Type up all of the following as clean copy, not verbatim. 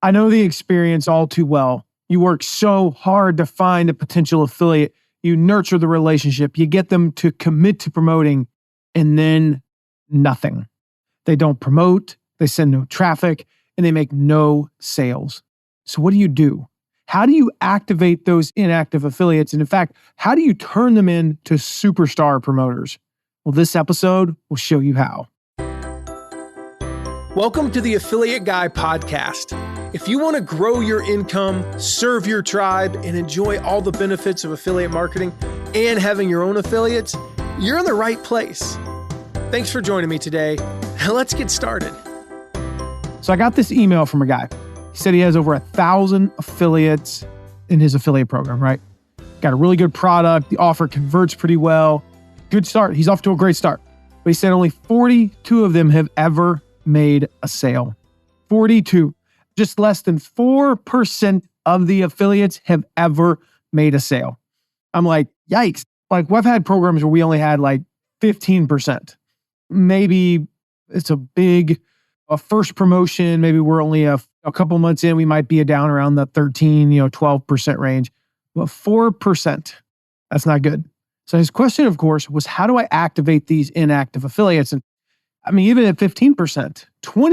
I know the experience all too well. You work so hard to find a potential affiliate. You nurture the relationship. You get them to commit to promoting, and then nothing. They don't promote, they send no traffic, and they make no sales. So what do? How do you activate those inactive affiliates? And in fact, how do you turn them into superstar promoters? Well, this episode will show you how. Welcome to the Affiliate Guy podcast. If you want to grow your income, serve your tribe, and enjoy all the benefits of affiliate marketing and having your own affiliates, you're in the right place. Thanks for joining me today. Let's get started. So I got this email from a guy. He said he has over 1,000 affiliates in his affiliate program, right? Got a really good product. The offer converts pretty well. Good start. He's off to a great start. But he said only 42 of them have ever made a sale. 42. Just less than 4% of the affiliates have ever made a sale. I'm like, yikes. Like, we've had programs where we only had like 15%. Maybe it's a first promotion. Maybe we're only a couple months in. We might be down around the 13, 12% range. But 4%, that's not good. So his question, of course, was how do I activate these inactive affiliates? And I mean, even at 15%, 20%,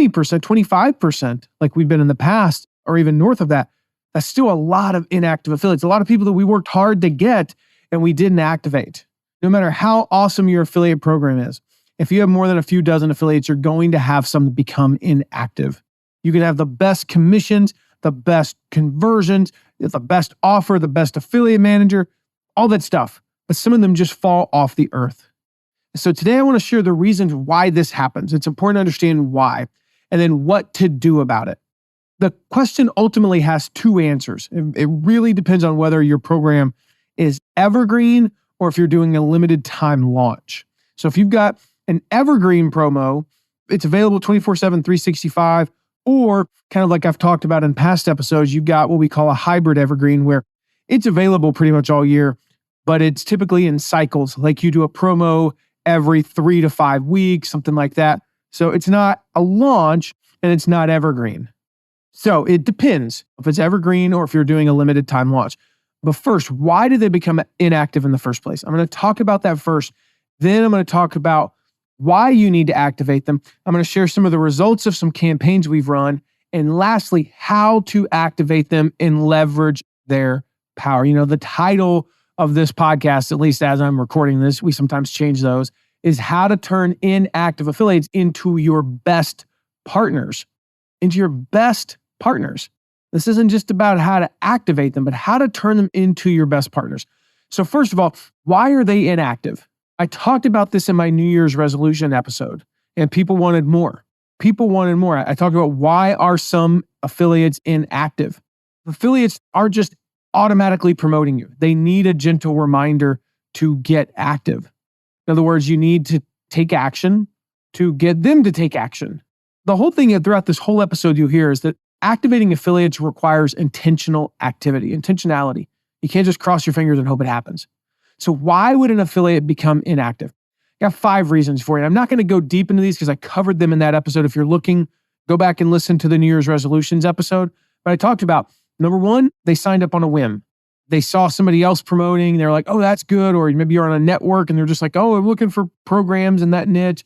25%, like we've been in the past, or even north of that, that's still a lot of inactive affiliates. A lot of people that we worked hard to get and we didn't activate. No matter how awesome your affiliate program is, if you have more than a few dozen affiliates, you're going to have some that become inactive. You can have the best commissions, the best conversions, the best offer, the best affiliate manager, all that stuff. But some of them just fall off the earth. So today I want to share the reasons why this happens. It's important to understand why, and then what to do about it. The question ultimately has two answers. It really depends on whether your program is evergreen or if you're doing a limited time launch. So if you've got an evergreen promo, it's available 24/7, 365, or kind of like I've talked about in past episodes, you've got what we call a hybrid evergreen where it's available pretty much all year, but it's typically in cycles. Like you do a promo every 3 to 5 weeks, something like that. So it's not a launch and it's not evergreen. So it depends if it's evergreen or if you're doing a limited time launch. But first, why did they become inactive in the first place? I'm going to talk about that first. Then I'm going to talk about why you need to activate them. I'm going to share some of the results of some campaigns we've run. And lastly, how to activate them and leverage their power. The title of this podcast, at least as I'm recording this, we sometimes change those, is how to turn inactive affiliates into your best partners. Into your best partners. This isn't just about how to activate them, but how to turn them into your best partners. So first of all, why are they inactive? I talked about this in my New Year's resolution episode, and people wanted more. I talked about why are some affiliates inactive. Affiliates are just automatically promoting you. They need a gentle reminder to get active. In other words, you need to take action to get them to take action. The whole thing throughout this whole episode you'll hear is that activating affiliates requires intentional activity, intentionality. You can't just cross your fingers and hope it happens. So why would an affiliate become inactive? I got 5 reasons for you. I'm not going to go deep into these because I covered them in that episode. If you're looking, go back and listen to the New Year's resolutions episode. But I talked about, number 1, they signed up on a whim. They saw somebody else promoting. They're like, oh, that's good. Or maybe you're on a network and they're just like, oh, I'm looking for programs in that niche.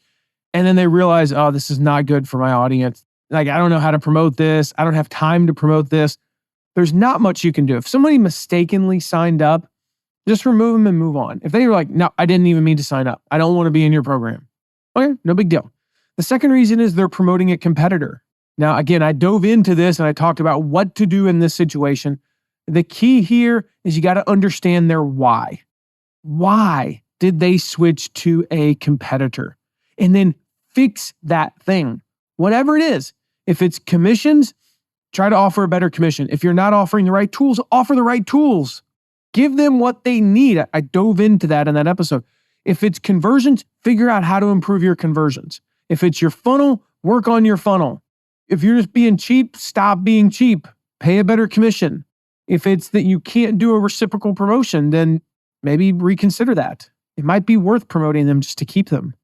And then they realize, oh, this is not good for my audience. Like, I don't know how to promote this. I don't have time to promote this. There's not much you can do. If somebody mistakenly signed up, just remove them and move on. If they were like, no, I didn't even mean to sign up. I don't want to be in your program. Okay, no big deal. The second reason is they're promoting a competitor. Now, again, I dove into this and I talked about what to do in this situation. The key here is you got to understand their why. Why did they switch to a competitor? And then fix that thing. Whatever it is. If it's commissions, try to offer a better commission. If you're not offering the right tools, offer the right tools. Give them what they need. I dove into that in that episode. If it's conversions, figure out how to improve your conversions. If it's your funnel, work on your funnel. If you're just being cheap, stop being cheap. Pay a better commission. If it's that you can't do a reciprocal promotion, then maybe reconsider that. It might be worth promoting them just to keep them.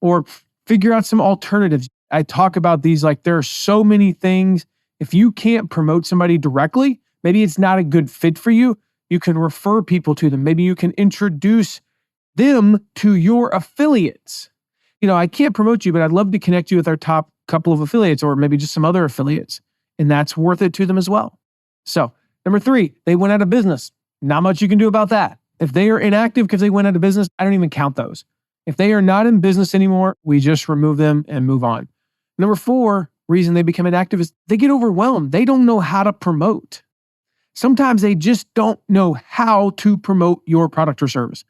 Or figure out some alternatives. I talk about these like there are so many things If you can't promote somebody directly, maybe it's not a good fit for you. You can refer people to them. Maybe you can introduce them to your affiliates. I can't promote you, but I'd love to connect you with our top couple of affiliates or maybe just some other affiliates. And that's worth it to them as well. So, number 3, they went out of business. Not much you can do about that. If they are inactive because they went out of business, I don't even count those. If they are not in business anymore, we just remove them and move on. Number 4 reason they become inactive is they get overwhelmed. They don't know how to promote. Sometimes they just don't know how to promote your product or service.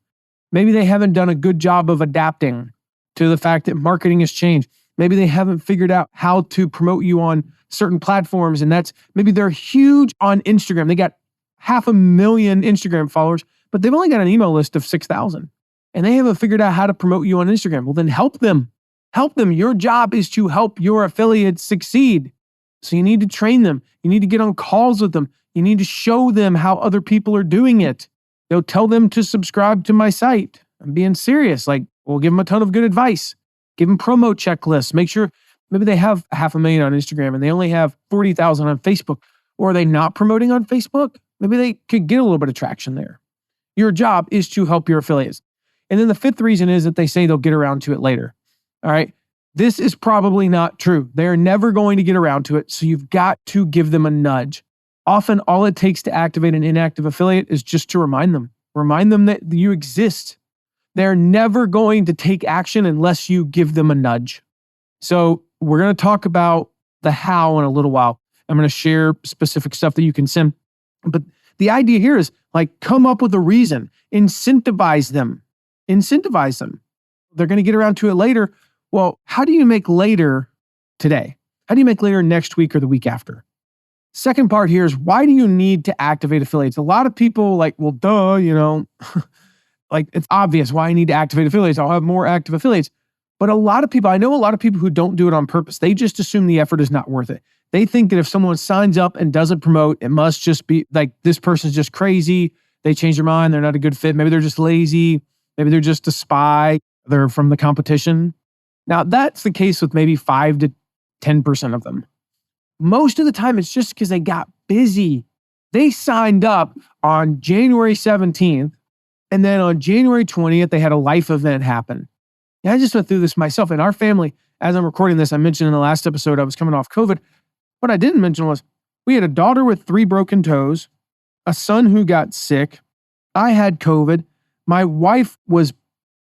Maybe they haven't done a good job of adapting to the fact that marketing has changed. Maybe they haven't figured out how to promote you on certain platforms. And maybe they're huge on Instagram. They got 500,000 Instagram followers, but they've only got an email list of 6,000. And they haven't figured out how to promote you on Instagram. Well, then help them. Help them. Your job is to help your affiliates succeed. So you need to train them. You need to get on calls with them. You need to show them how other people are doing it. Tell them to subscribe to my site. I'm being serious. We'll give them a ton of good advice. Give them promo checklists. Make sure maybe they have 500,000 on Instagram and they only have 40,000 on Facebook. Or are they not promoting on Facebook? Maybe they could get a little bit of traction there. Your job is to help your affiliates. And then the 5th reason is that they say they'll get around to it later. All right. This is probably not true. They're never going to get around to it. So you've got to give them a nudge. Often all it takes to activate an inactive affiliate is just to remind them that you exist. They're never going to take action unless you give them a nudge. So we're going to talk about the how in a little while. I'm going to share specific stuff that you can send. But the idea here is come up with a reason, incentivize them. They're going to get around to it later. Well, how do you make later today? How do you make later next week or the week after? Second part here is, why do you need to activate affiliates? A lot of people well, duh, it's obvious why I need to activate affiliates. I'll have more active affiliates. But I know a lot of people who don't do it on purpose. They just assume the effort is not worth it. They think that if someone signs up and doesn't promote, it must just be this person's just crazy. They change their mind. They're not a good fit. Maybe they're just lazy. Maybe they're just a spy. They're from the competition. Now, that's the case with maybe 5 to 10% of them. Most of the time, it's just because they got busy. They signed up on January 17th, and then on January 20th, they had a life event happen. And I just went through this myself. In our family, as I'm recording this, I mentioned in the last episode, I was coming off COVID. What I didn't mention was we had a daughter with 3 broken toes, a son who got sick. I had COVID. My wife was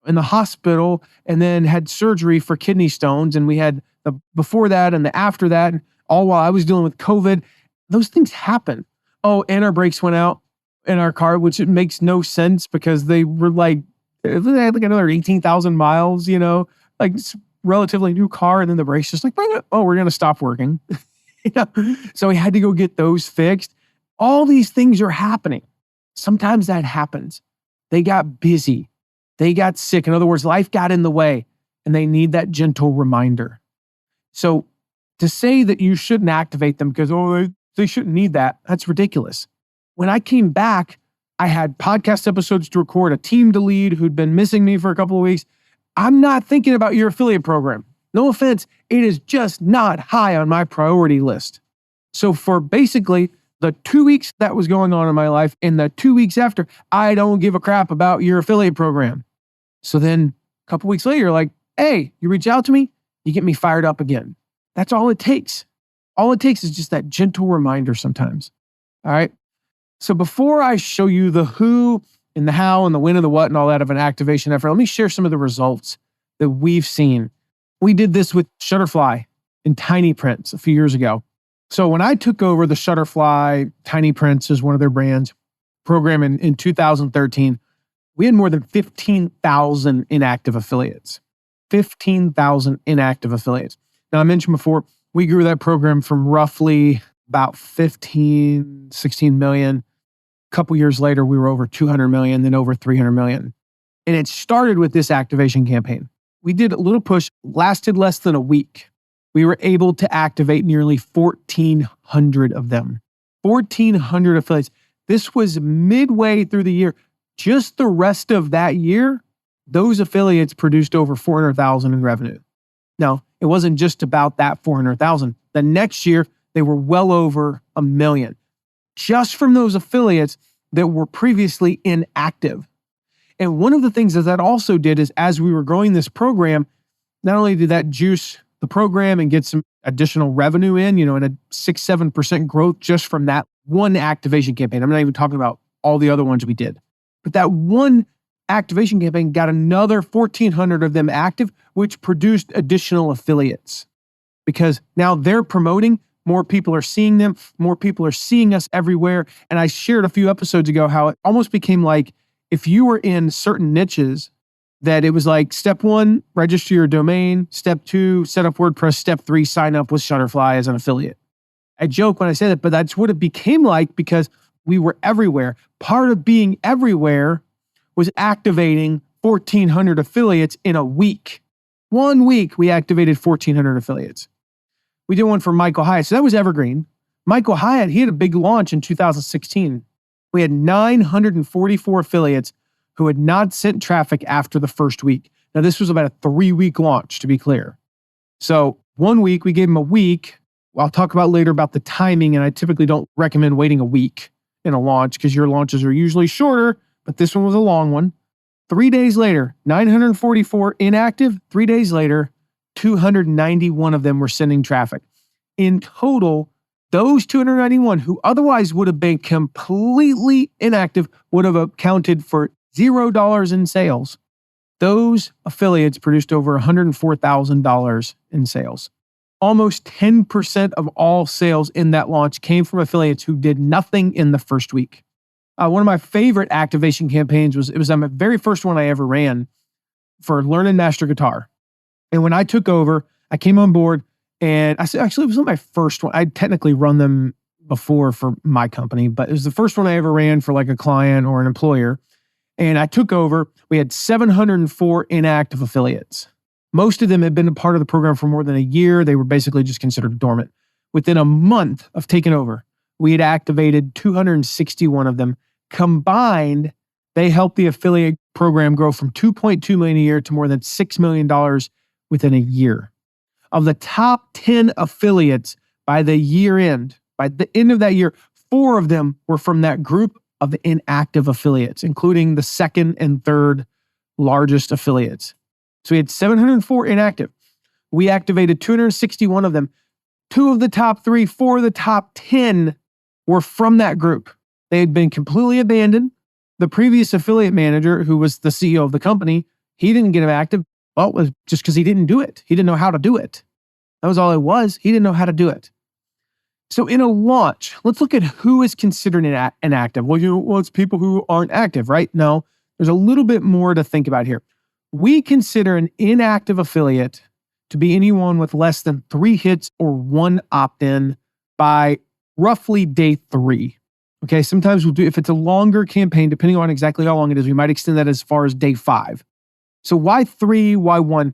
in the hospital and then had surgery for kidney stones. And we had the before that and the after that, all while I was dealing with COVID. Those things happen. Oh, and our brakes went out in our car, which it makes no sense because they had another 18,000 miles, relatively new car. And then the brakes just we're going to stop working. So we had to go get those fixed. All these things are happening. Sometimes that happens. They got busy. They got sick. In other words, life got in the way and they need that gentle reminder. So to say that you shouldn't activate them because, they shouldn't need that, that's ridiculous. When I came back, I had podcast episodes to record, a team to lead who'd been missing me for a couple of weeks. I'm not thinking about your affiliate program. No offense, it is just not high on my priority list. So for basically the 2 weeks that was going on in my life and the 2 weeks after, I don't give a crap about your affiliate program. So then a couple weeks later, you're hey, you reach out to me, you get me fired up again. That's all it takes. All it takes is just that gentle reminder sometimes. All right. So before I show you the who and the how and the when and the what and all that of an activation effort, let me share some of the results that we've seen. We did this with Shutterfly and Tiny Prints a few years ago. So when I took over the Shutterfly, Tiny Prints is one of their brands, program in 2013, we had more than 15,000 inactive affiliates. 15,000 inactive affiliates. Now, I mentioned before, we grew that program from roughly about 16 million. A couple years later, we were over 200 million, then over 300 million. And it started with this activation campaign. We did a little push, lasted less than a week. We were able to activate nearly 1,400 of them. 1,400 affiliates. This was midway through the year. Just the rest of that year, those affiliates produced over 400,000 in revenue. Now, it wasn't just about that 400,000. The next year, they were well over 1 million just from those affiliates that were previously inactive. And one of the things that also did is as we were growing this program, not only did that juice the program and get some additional revenue in, and a 6-7% growth just from that one activation campaign. I'm not even talking about all the other ones we did. But that one activation campaign got another 1,400 of them active, which produced additional affiliates. Because now they're promoting, more people are seeing them, more people are seeing us everywhere. And I shared a few episodes ago how it almost became like if you were in certain niches, that it was like step 1, register your domain. Step 2, set up WordPress. Step 3, sign up with Shutterfly as an affiliate. I joke when I say that, but that's what it became like because we were everywhere. Part of being everywhere was activating 1,400 affiliates in a week. 1 week, we activated 1,400 affiliates. We did one for Michael Hyatt. So that was evergreen. Michael Hyatt, he had a big launch in 2016. We had 944 affiliates who had not sent traffic after the first week. Now, this was about a 3-week launch, to be clear. So 1 week, we gave him a week. I'll talk about later about the timing, and I typically don't recommend waiting a week in a launch because your launches are usually shorter, but this one was a long one. 3 days later, 944 inactive. 3 days later, 291 of them were sending traffic. In total, those 291 who otherwise would have been completely inactive would have accounted for $0 in sales. Those affiliates produced over $104,000 in sales. Almost 10% of all sales in that launch came from affiliates who did nothing in the first week. One of my favorite activation campaigns was my very first one I ever ran for Learn and Master Guitar. And when I took over, I came on board and actually it was not my first one. I'd technically run them before for my company, but it was the first one I ever ran for like a client or an employer. And I took over. We had 704 inactive affiliates. Most of them had been a part of the program for more than a year. They were basically just considered dormant. Within a month of taking over, we had activated 261 of them. Combined, they helped the affiliate program grow from $2.2 million a year to more than $6 million within a year. Of the top 10 affiliates by the year end, by the end of that year, 4 of them were from that group of inactive affiliates, including the second and third largest affiliates. So we had 704 inactive. We activated 261 of them. 2 of the top 3, 4 of the top 10 were from that group. They had been completely abandoned. The previous affiliate manager, who was the CEO of the company, he didn't get them active. Well, it was just because he didn't do it. He didn't know how to do it. That was all it was. He didn't know how to do it. So in a launch, let's look at who is considered inactive. Well, it's people who aren't active, right? No, there's a little bit more to think about here. We consider an inactive affiliate to be anyone with less than 3 hits or 1 opt-in by roughly day 3. Okay, sometimes we'll do, if it's a longer campaign, depending on exactly how long it is, we might extend that as far as day 5. So why 3, why 1?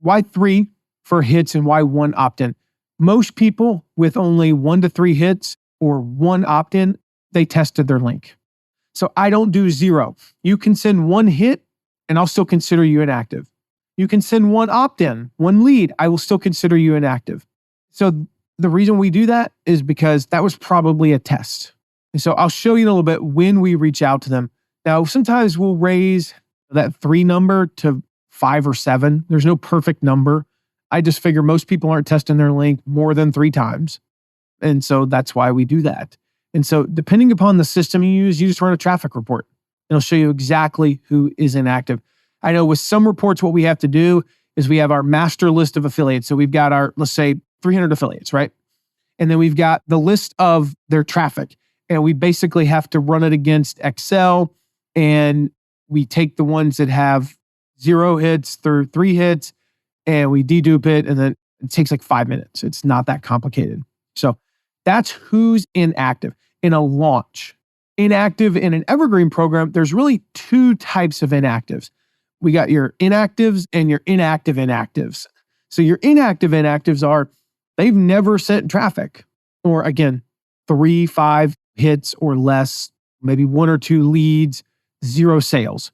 Why 3 for hits and why 1 opt-in? Most people with only 1 to 3 hits or 1 opt-in, they tested their link. So I don't do 0. You can send 1 hit and I'll still consider you inactive. You can send 1 opt-in, 1 lead, I will still consider you inactive. So the reason we do that is because that was probably a test. And so I'll show you in a little bit when we reach out to them. Now, sometimes we'll raise that 3 number to 5 or 7. There's no perfect number. I just figure most people aren't testing their link more than 3 times. And so that's why we do that. And so depending upon the system you use, you just run a traffic report. It'll show you exactly who is inactive. I know with some reports, what we have to do is we have our master list of affiliates. So we've got our, let's say, 300 affiliates, right? And then we've got the list of their traffic. And we basically have to run it against Excel. And we take the ones that have 0 hits through 3 hits, and we dedupe it, and then it takes like 5 minutes. It's not that complicated. So that's who's inactive. In a launch, inactive in an evergreen program, there's really 2 types of inactives. We got your inactives and your inactive inactives. So your inactive inactives are, they've never sent traffic, or again, 3, 5 hits or less, maybe 1 or 2 leads, 0 sales.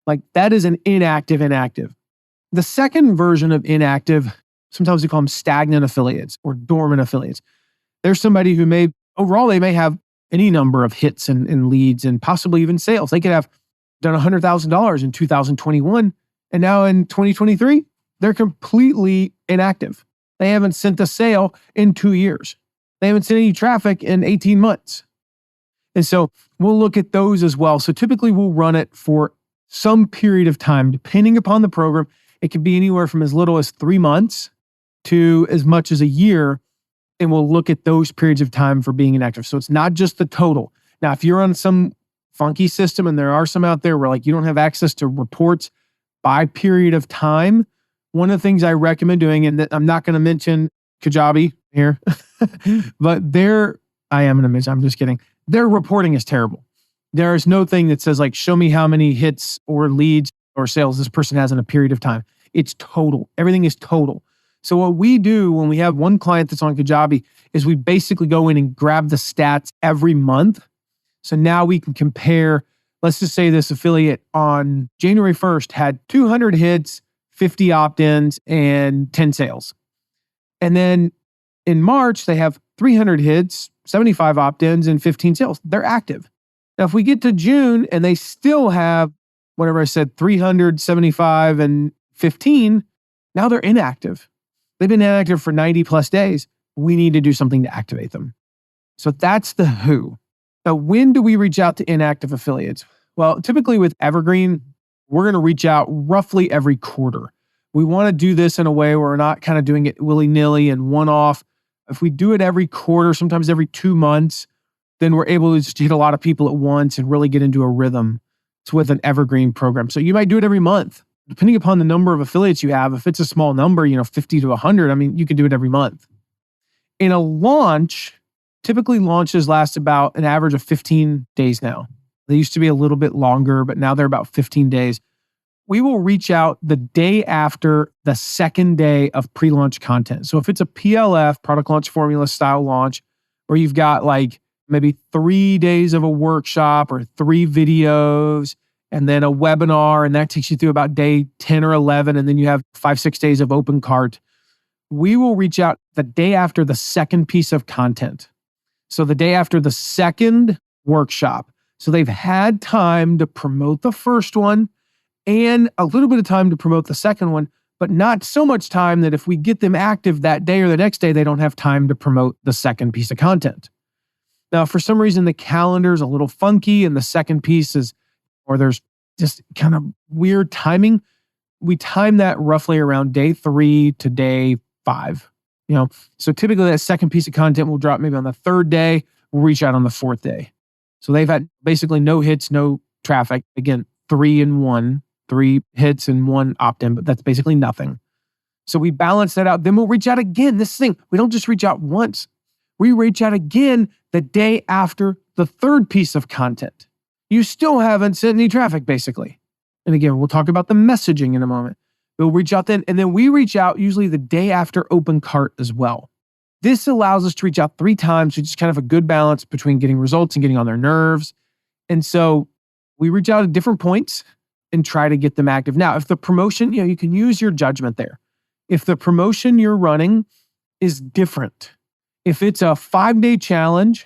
Like that is an inactive inactive. The second version of inactive, sometimes we call them stagnant affiliates or dormant affiliates. There's somebody who overall, they may have any number of hits and leads and possibly even sales. They could have done $100,000 in 2021. And now in 2023, they're completely inactive. They haven't sent a sale in 2 years. They haven't sent any traffic in 18 months. And so we'll look at those as well. So typically we'll run it for some period of time, depending upon the program. It could be anywhere from as little as 3 months to as much as a year. And we'll look at those periods of time for being inactive. So it's not just the total. Now, if you're on some funky system, and there are some out there where like you don't have access to reports by period of time, one of the things I recommend doing, and that I'm not going to mention Kajabi here, but I'm just kidding. Their reporting is terrible. There is no thing that says like, show me how many hits or leads or sales this person has in a period of time. It's total. Everything is total. So what we do when we have one client that's on Kajabi is we basically go in and grab the stats every month. So now we can compare, let's just say this affiliate on January 1st had 200 hits, 50 opt-ins, and 10 sales. And then in March, they have 300 hits, 75 opt-ins, and 15 sales. They're active. Now, if we get to June and they still have, whatever I said, 375 and 15, now they're inactive. They've been inactive for 90 plus days. We need to do something to activate them. So that's the who. Now, when do we reach out to inactive affiliates? Well, typically with Evergreen, we're going to reach out roughly every quarter. We want to do this in a way where we're not kind of doing it willy-nilly and one-off. If we do it every quarter, sometimes every 2 months, then we're able to just hit a lot of people at once and really get into a rhythm. It's with an Evergreen program. So you might do it every month. Depending upon the number of affiliates you have, if it's a small number, 50 to 100, you can do it every month. In a launch, typically launches last about an average of 15 days now. They used to be a little bit longer, but now they're about 15 days. We will reach out the day after the second day of pre-launch content. So if it's a PLF, product launch formula style launch, where you've got like maybe 3 days of a workshop or 3 videos, and then a webinar, and that takes you through about day 10 or 11, and then you have 5-6 days of open cart. We will reach out the day after the second piece of content. So the day after the second workshop. So they've had time to promote the first one and a little bit of time to promote the second one, but not so much time that if we get them active that day or the next day, they don't have time to promote the second piece of content. Now, for some reason, the calendar is a little funky and the second piece is, or there's just kind of weird timing. We time that roughly around day 3 to day 5. So typically that second piece of content will drop maybe on the 3rd day. We'll reach out on the 4th day. So they've had basically no hits, no traffic. Again, 3 and 1, 3 hits and 1 opt-in, but that's basically nothing. So we balance that out. Then we'll reach out again. This thing, we don't just reach out once. We reach out again the day after the 3rd piece of content. You still haven't sent any traffic, basically. And again, we'll talk about the messaging in a moment. We'll reach out then, and then we reach out usually the day after open cart as well. This allows us to reach out 3 times, which is kind of a good balance between getting results and getting on their nerves. And so we reach out at different points and try to get them active. Now, if the promotion, you can use your judgment there. If the promotion you're running is different, if it's a 5-day challenge,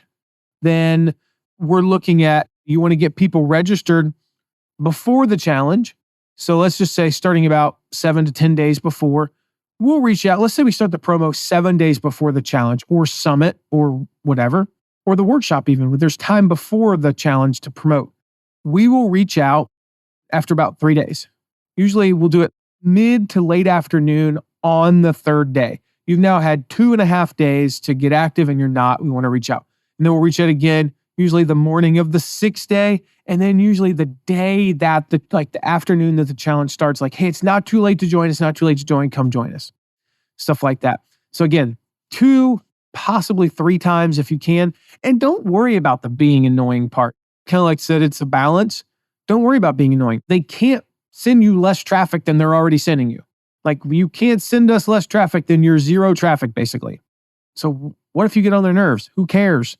then we're looking at, you want to get people registered before the challenge. So let's just say starting about 7 to 10 days before, we'll reach out. Let's say we start the promo 7 days before the challenge or summit or whatever, or the workshop even, where there's time before the challenge to promote. We will reach out after about 3 days. Usually we'll do it mid to late afternoon on the 3rd day. You've now had 2.5 days to get active and you're not. We want to reach out. And then we'll reach out again, usually the morning of the 6th day. And then usually the day that the afternoon that the challenge starts, like, hey, it's not too late to join. It's not too late to join. Come join us. Stuff like that. So again, 2, possibly 3 times if you can. And don't worry about the being annoying part. Kind of like I said, it's a balance. Don't worry about being annoying. They can't send you less traffic than they're already sending you. Like, you can't send us less traffic than your 0 traffic, basically. So what if you get on their nerves? Who cares?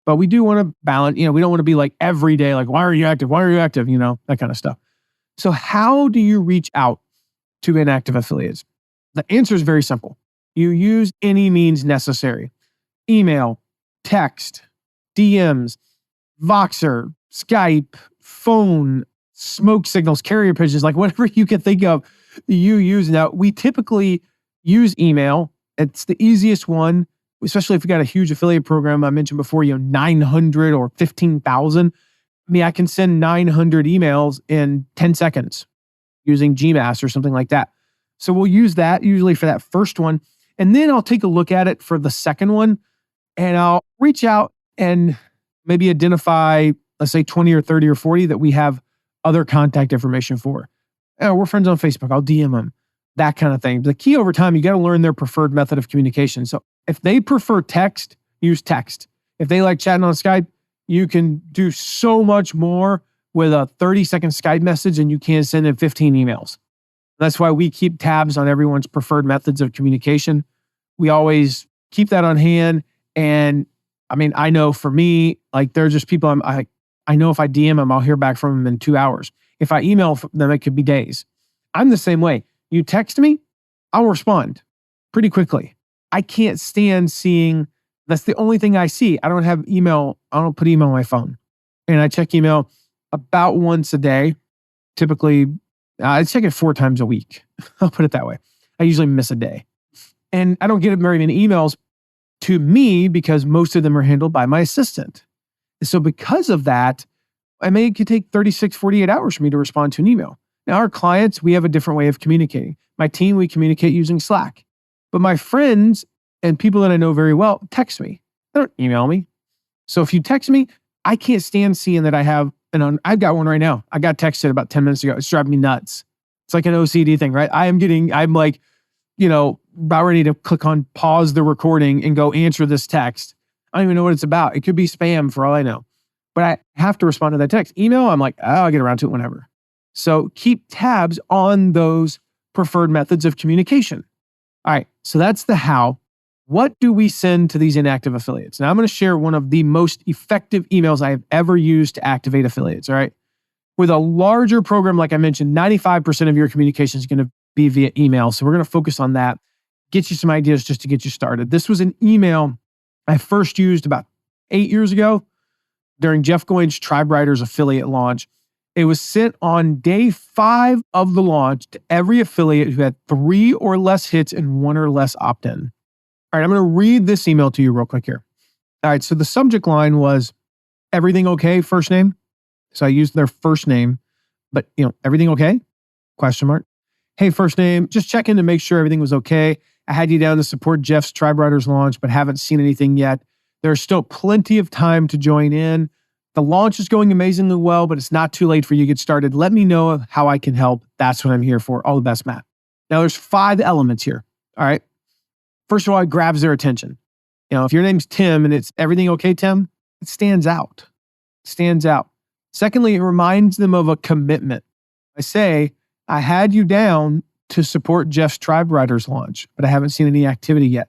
But we do want to balance, we don't want to be like every day, like, why are you active? Why are you active? That kind of stuff. So how do you reach out to inactive affiliates? The answer is very simple. You use any means necessary. email, text, DMs, Voxer, Skype, phone, smoke signals, carrier pigeons, like whatever you can think of, you use. Now, we typically use email. It's the easiest one, especially if you got a huge affiliate program. I mentioned before, 900 or 15,000. I can send 900 emails in 10 seconds using Gmass or something like that. So we'll use that usually for that first one. And then I'll take a look at it for the second one, and I'll reach out and maybe identify, let's say 20 or 30 or 40 that we have other contact information for. We're friends on Facebook. I'll DM them, that kind of thing. The key over time, you got to learn their preferred method of communication. So if they prefer text, use text. If they like chatting on Skype, you can do so much more with a 30-second Skype message than you can send in 15 emails. That's why we keep tabs on everyone's preferred methods of communication. We always keep that on hand. And I know for me, like there are just people I know if I DM them, I'll hear back from them in 2 hours. If I email them, it could be days. I'm the same way. You text me, I'll respond pretty quickly. I can't stand seeing, that's the only thing I see. I don't have email. I don't put email on my phone. And I check email about once a day. Typically, I check it 4 times a week. I'll put it that way. I usually miss a day. And I don't get very many emails to me because most of them are handled by my assistant. So because of that, it could take 36, 48 hours for me to respond to an email. Now, our clients, we have a different way of communicating. My team, we communicate using Slack. But my friends and people that I know very well text me. They don't email me. So if you text me, I can't stand seeing that I have I've got one right now. I got texted about 10 minutes ago. It's driving me nuts. It's like an OCD thing, right? I'm like, about ready to click on pause the recording and go answer this text. I don't even know what it's about. It could be spam for all I know. But I have to respond to that text. Email, I'm like, I'll get around to it whenever. So keep tabs on those preferred methods of communication. All right, so that's the how. What do we send to these inactive affiliates? Now, I'm going to share one of the most effective emails I have ever used to activate affiliates, all right? With a larger program, like I mentioned, 95% of your communication is going to be via email. So we're going to focus on that, get you some ideas just to get you started. This was an email I first used about 8 years ago during Jeff Goins' Tribe Writers affiliate launch. It was sent on day 5 of the launch to every affiliate who had 3 or less hits and 1 or less opt-in. All right, I'm going to read this email to you real quick here. All right, so the subject line was, everything okay, first name? So I used their first name, but everything okay? Question mark. Hey, first name, just checking to make sure everything was okay. I had you down to support Jeff's Tribe Writers launch, but haven't seen anything yet. There's still plenty of time to join in. The launch is going amazingly well, but it's not too late for you to get started. Let me know how I can help. That's what I'm here for. All the best, Matt. Now, there's 5 elements here. All right. First of all, it grabs their attention. If your name's Tim and it's everything okay, Tim, it stands out. Secondly, it reminds them of a commitment. I say, I had you down to support Jeff's Tribe Writers launch, but I haven't seen any activity yet.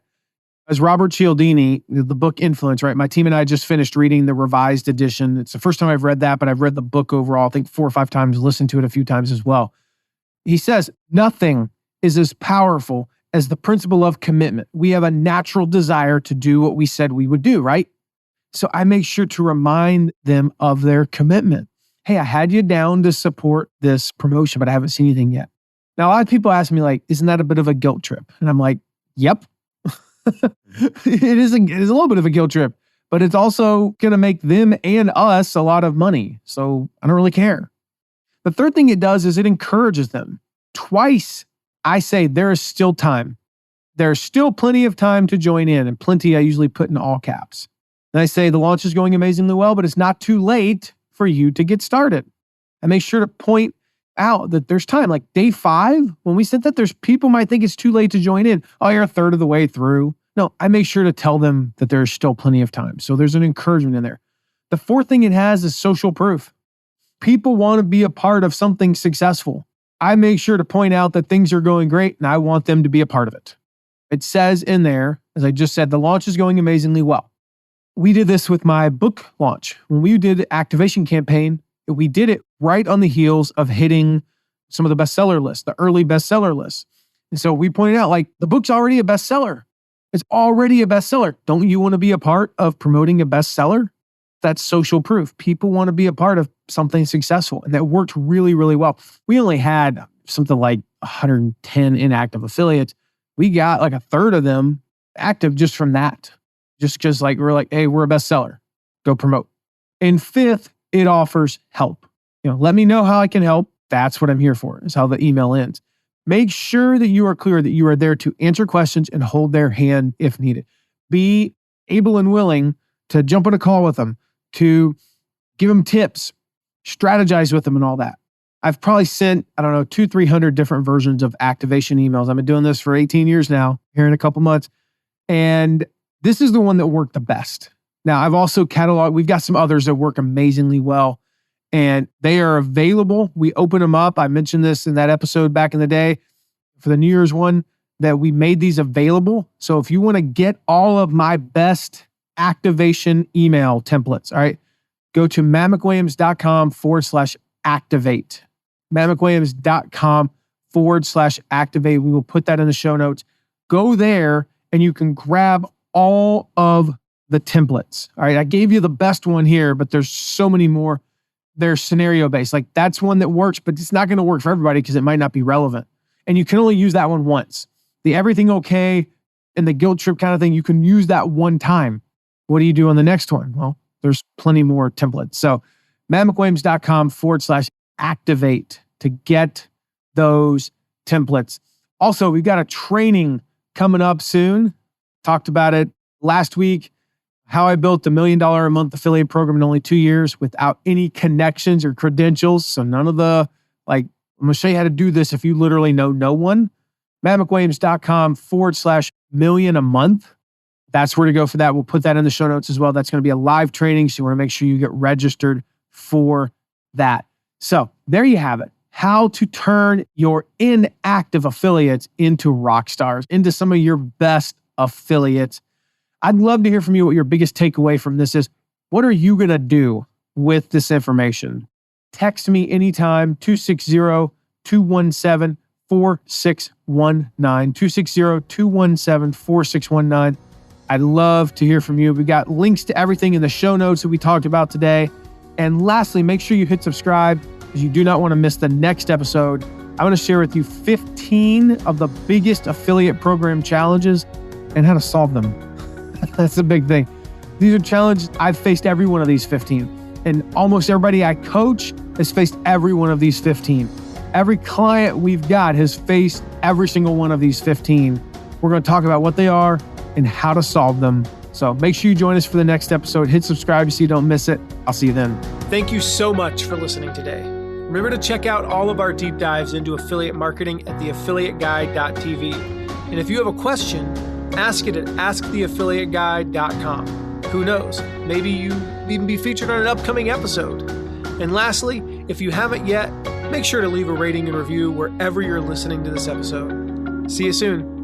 As Robert Cialdini, the book Influence, right? My team and I just finished reading the revised edition. It's the first time I've read that, but I've read the book overall, I think 4 or 5 times, listened to it a few times as well. He says, nothing is as powerful as the principle of commitment. We have a natural desire to do what we said we would do, right? So I make sure to remind them of their commitment. Hey, I had you down to support this promotion, but I haven't seen anything yet. Now, a lot of people ask me like, isn't that a bit of a guilt trip? And I'm like, yep. It is a little bit of a guilt trip, but it's also going to make them and us a lot of money. So I don't really care. The third thing it does is it encourages them. Twice, I say there is still time. There's still plenty of time to join in, and plenty I usually put in all caps. And I say the launch is going amazingly well, but it's not too late for you to get started. I make sure to point out that there's time. Like day 5, when we said that, there's people might think it's too late to join in. Oh, you're a third of the way through. No, I make sure to tell them that there's still plenty of time. So there's an encouragement in there. The fourth thing it has is social proof. People want to be a part of something successful. I make sure to point out that things are going great and I want them to be a part of it. It says in there, as I just said, the launch is going amazingly well. We did this with my book launch. When we did the activation campaign, we did it right on the heels of hitting some of the bestseller lists, the early bestseller lists. And so we pointed out, like, the book's already a bestseller. It's already a bestseller. Don't you want to be a part of promoting a bestseller? That's social proof. People want to be a part of something successful. And that worked really, really well. We only had something like 110 inactive affiliates. We got like a third of them active just from that. Just like we're like, hey, we're a bestseller. Go promote. And fifth, it offers help. Let me know how I can help. That's what I'm here for, is how the email ends. Make sure that you are clear that you are there to answer questions and hold their hand if needed. Be able and willing to jump on a call with them, to give them tips, strategize with them and all that. I've probably sent, 200-300 different versions of activation emails. I've been doing this for 18 years now, here in a couple months. And this is the one that worked the best. Now, I've also cataloged, we've got some others that work amazingly well, and they are available. We open them up. I mentioned this in that episode back in the day for the New Year's one, that we made these available. So if you want to get all of my best activation email templates, all right, go to mattmcwilliams.com/activate. mattmcwilliams.com/activate. We will put that in the show notes. Go there and you can grab all of the templates. All right. I gave you the best one here, but there's so many more. They're scenario based. Like that's one that works, but it's not going to work for everybody because it might not be relevant. And you can only use that one once. The everything okay and the guilt trip kind of thing, you can use that one time. What do you do on the next one? Well, there's plenty more templates. So mattmcwilliams.com/activate to get those templates. Also, we've got a training coming up soon. Talked about it last week. How I built $1 million a month affiliate program in only 2 years without any connections or credentials. So none of the, I'm going to show you how to do this if you literally know no one. mattmcwilliams.com/million a month. That's where to go for that. We'll put that in the show notes as well. That's going to be a live training. So you want to make sure you get registered for that. So there you have it. How to turn your inactive affiliates into rock stars, into some of your best affiliates. I'd love to hear from you what your biggest takeaway from this is. What are you going to do with this information? Text me anytime, 260-217-4619, 260-217-4619. I'd love to hear from you. We got links to everything in the show notes that we talked about today. And lastly, make sure you hit subscribe because you do not want to miss the next episode. I'm going to share with you 15 of the biggest affiliate program challenges and how to solve them. That's a big thing. These are challenges. I've faced every one of these 15. And almost everybody I coach has faced every one of these 15. Every client we've got has faced every single one of these 15. We're going to talk about what they are and how to solve them. So make sure you join us for the next episode. Hit subscribe so you don't miss it. I'll see you then. Thank you so much for listening today. Remember to check out all of our deep dives into affiliate marketing at theaffiliateguy.tv. And if you have a question, ask it at asktheaffiliateguy.com. Who knows? Maybe you even be featured on an upcoming episode. And lastly, if you haven't yet, make sure to leave a rating and review wherever you're listening to this episode. See you soon.